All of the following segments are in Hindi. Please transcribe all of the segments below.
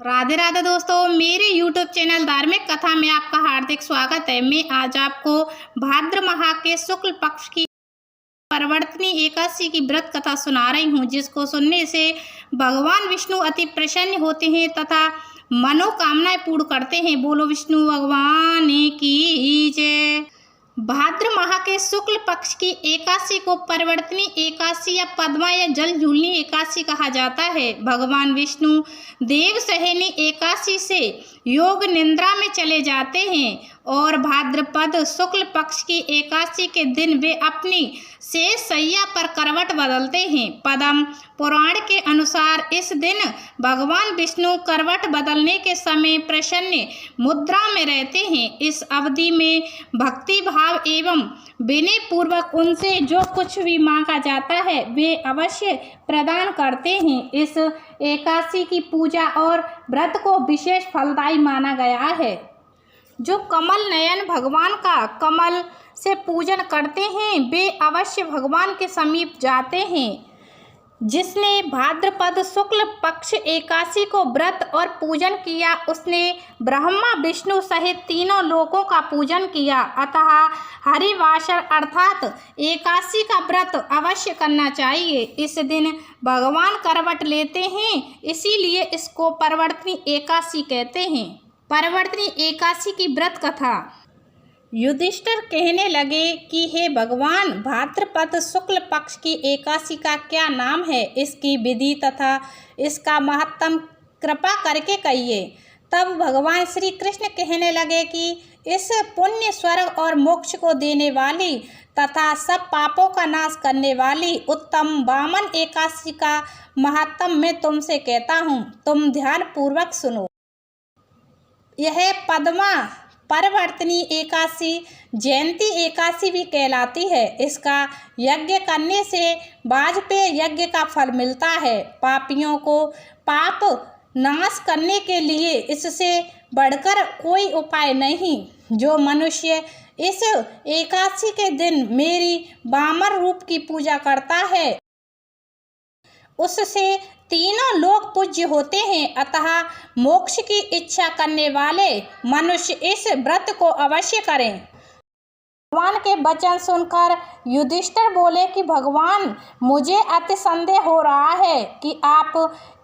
राधे राधे दोस्तों, मेरे YouTube चैनल धार्मिक कथा में आपका हार्दिक स्वागत है। मैं आज आपको भाद्र माह के शुक्ल पक्ष की परिवर्तनी एकादशी की व्रत कथा सुना रही हूँ, जिसको सुनने से भगवान विष्णु अति प्रसन्न होते हैं तथा मनोकामनाएं पूर्ण करते हैं। बोलो विष्णु भगवान की जय। भाद्र माह के शुक्ल पक्ष की एकादशी को परिवर्तनी एकादशी या पद्मा या जल झूलनी एकादशी कहा जाता है। भगवान विष्णु देव सहनी एकादशी से योग निद्रा में चले जाते हैं और भाद्रपद शुक्ल पक्ष की एकादशी के दिन वे अपनी शेष शैया पर करवट बदलते हैं। पद्म पुराण के अनुसार इस दिन भगवान विष्णु करवट बदलने के समय प्रसन्न मुद्रा में रहते हैं। इस अवधि में भक्ति भाव एवं विनय पूर्वक उनसे जो कुछ भी मांगा जाता है वे अवश्य प्रदान करते हैं। इस एकादशी की पूजा और व्रत को विशेष फलदायी माना गया है। जो कमल नयन भगवान का कमल से पूजन करते हैं वे अवश्य भगवान के समीप जाते हैं। जिसने भाद्रपद शुक्ल पक्ष एकादशी को व्रत और पूजन किया उसने ब्रह्मा विष्णु सहित तीनों लोकों का पूजन किया। अतः हरिवासर अर्थात एकादशी का व्रत अवश्य करना चाहिए। इस दिन भगवान करवट लेते हैं, इसीलिए इसको परिवर्तनी एकादशी कहते हैं। परिवर्तनी एकादशी की व्रत कथा। युधिष्ठिर कहने लगे कि हे भगवान, भाद्रपद शुक्ल पक्ष की एकादशी का क्या नाम है, इसकी विधि तथा इसका महत्तम कृपा करके कहिए। तब भगवान श्री कृष्ण कहने लगे कि इस पुण्य स्वर्ग और मोक्ष को देने वाली तथा सब पापों का नाश करने वाली उत्तम वामन एकादशी का महत्तम मैं तुमसे कहता हूँ, तुम ध्यान पूर्वक सुनो। यह पद्मा परिवर्तनी एकादशी जयंती एकादशी भी कहलाती है। इसका यज्ञ करने से वाजपेय यज्ञ का फल मिलता है। पापियों को पाप नाश करने के लिए इससे बढ़कर कोई उपाय नहीं। जो मनुष्य इस एकादशी के दिन मेरी वामन रूप की पूजा करता है उससे तीनों लोक पूज्य होते हैं। अतः मोक्ष की इच्छा करने वाले मनुष्य इस व्रत को अवश्य करें। भगवान के वचन सुनकर युधिष्ठिर बोले कि भगवान, मुझे अति संदेह हो रहा है कि आप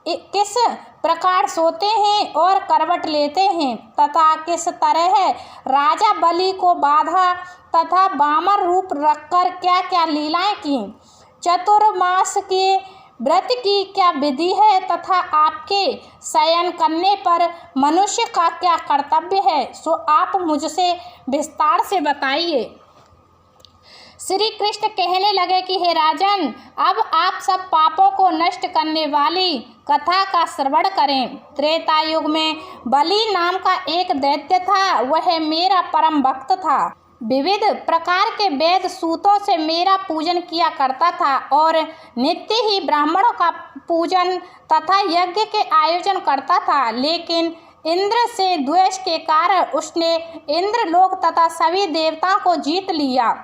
किस प्रकार सोते हैं और करवट लेते हैं तथा किस तरह राजा बलि को बाधा तथा वामन रूप रखकर क्या क्या लीलाएं की। चतुर्मास के व्रत की क्या विधि है तथा आपके शयन करने पर मनुष्य का क्या कर्तव्य है, सो आप मुझसे विस्तार से बताइए। श्री कृष्ण कहने लगे कि हे राजन, अब आप सब पापों को नष्ट करने वाली कथा का श्रवण करें। त्रेता युग में बलि नाम का एक दैत्य था। वह मेरा परम भक्त था। विविध प्रकार के वेद सूतों से मेरा पूजन किया करता था और नित्य ही ब्राह्मणों का पूजन तथा यज्ञ के आयोजन करता था। लेकिन इंद्र से द्वेष के कारण उसने इंद्रलोक तथा सभी देवताओं को जीत लिया।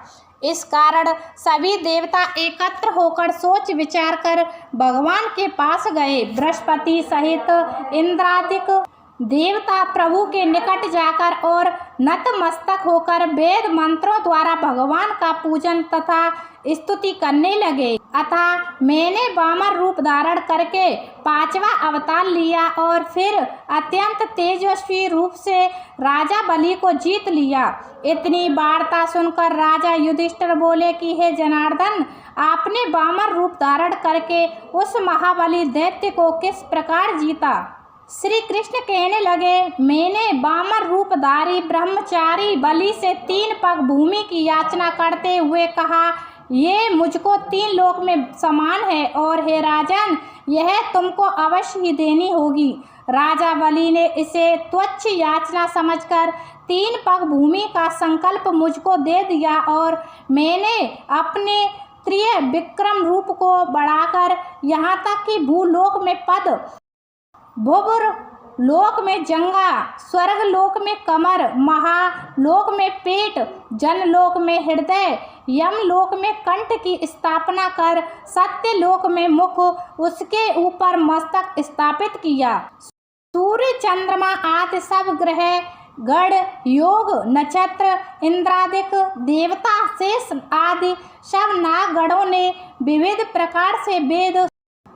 इस कारण सभी देवता एकत्र होकर सोच विचार कर भगवान के पास गए। बृहस्पति सहित इंद्रादिक देवता प्रभु के निकट जाकर और नतमस्तक होकर वेद मंत्रों द्वारा भगवान का पूजन तथा स्तुति करने लगे। अतः मैंने वामन रूप धारण करके पांचवा अवतार लिया और फिर अत्यंत तेजस्वी रूप से राजा बलि को जीत लिया। इतनी वार्ता सुनकर राजा युधिष्ठिर बोले कि हे जनार्दन, आपने वामन रूप धारण करके उस महाबली दैत्य को किस प्रकार जीता। श्री कृष्ण कहने लगे, मैंने वामन रूपधारी ब्रह्मचारी बलि से 3 पग भूमि की याचना करते हुए कहा, ये मुझको 3 लोक में समान है और हे राजन, यह तुमको अवश्य ही देनी होगी। राजा बलि ने इसे तुच्छ याचना समझकर 3 पग भूमि का संकल्प मुझको दे दिया और मैंने अपने त्रिय विक्रम रूप को बढ़ाकर यहाँ तक कि भूलोक में पद, भुवर लोक में जंगा, स्वर्ग लोक में कमर, महालोक में पेट, जनलोक में हृदय, यमलोक में कंठ की स्थापना कर सत्यलोक में मुख, उसके ऊपर मस्तक स्थापित किया। सूर्य चंद्रमा आदि सब ग्रह गण योग नक्षत्र इंद्रादिक देवता शेष आदि सब नागगणों ने विविध प्रकार से वेद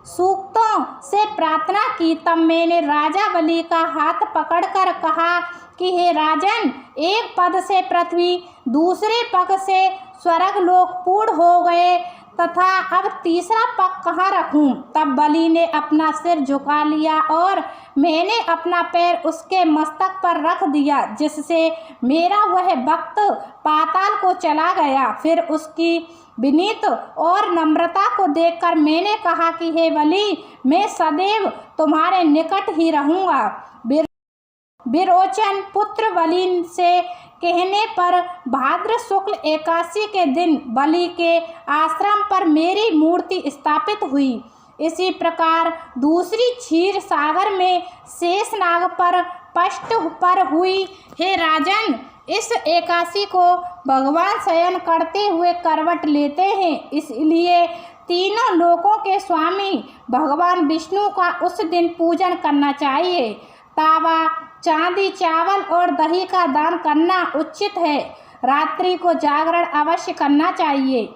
सूक्तों से प्रार्थना की। तब मैंने राजा बलि का हाथ पकड़कर कहा कि हे राजन, एक पद से पृथ्वी दूसरे पग से स्वर्ग लोक पूर्ण हो गए तथा अब तीसरा पग कहाँ रखूं? तब बलि ने अपना सिर झुका लिया और मैंने अपना पैर उसके मस्तक पर रख दिया, जिससे मेरा वह भक्त पाताल को चला गया। फिर उसकी विनीत और नम्रता को देखकर मैंने कहा कि हे बलि, मैं सदैव तुम्हारे निकट ही रहूँगा। विरोचन पुत्र बलि से कहने पर भाद्र शुक्ल एकादशी के दिन बलि के आश्रम पर मेरी मूर्ति स्थापित हुई। इसी प्रकार दूसरी क्षीर सागर में शेषनाग पर पष्ट पर हुई। हे राजन, इस एकादशी को भगवान शयन करते हुए करवट लेते हैं, इसलिए तीनों लोकों के स्वामी भगवान विष्णु का उस दिन पूजन करना चाहिए। तावा, चांदी, चावल और दही का दान करना उचित है। रात्रि को जागरण अवश्य करना चाहिए।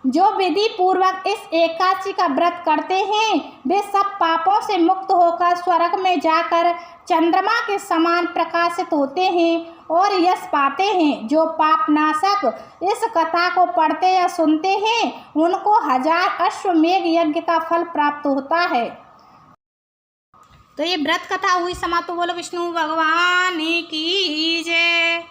जो विधि पूर्वक इस एकादशी का व्रत करते हैं वे सब पापों से मुक्त होकर स्वर्ग में जाकर चंद्रमा के समान प्रकाशित होते हैं और यश पाते हैं। जो पाप नाशक इस कथा को पढ़ते या सुनते हैं उनको 1000 अश्वमेघ यज्ञ का फल प्राप्त होता है। तो ये व्रत कथा हुई समाप्त। बोलो विष्णु भगवान की जय।